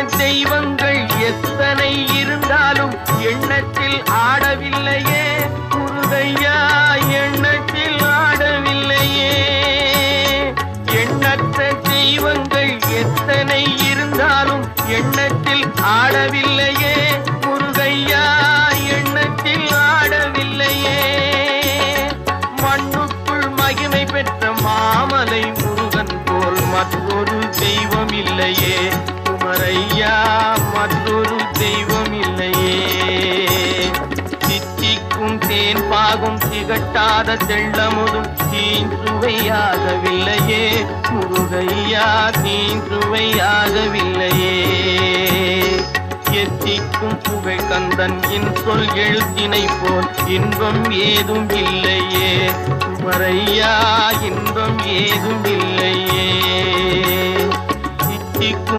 தெய்வங்கள் எத்தனை இருந்தாலும் எண்ணத்தில் ஆடவில்லையே முருகையா, எண்ணத்தில் ஆடவில்லையே. எண்ணற்ற தெய்வங்கள் எத்தனை இருந்தாலும் எண்ணத்தில் ஆடவில்லையே முருகையா, எண்ணத்தில் ஆடவில்லையே. மண்ணுக்குள் மகிமை பெற்ற மாமலை முருகன் போல் மற்றொரு தெய்வம் இல்லையே குமரையா, மற்றொரு தெய்வம் இல்லையே. தித்திக்கும் தேன் பாகும் திகட்டாத தெள்ளமுதும் தீஞ்சுவையாகவில்லையே முருகையா, தீஞ்சுவையாகவில்லையே. எத்திக்கும் புகழ் கந்தன் சொல் எழுத்தினை போல் இன்பம் ஏதும் இல்லையே குமரையா, இன்பம் ஏதும் இல்லையே.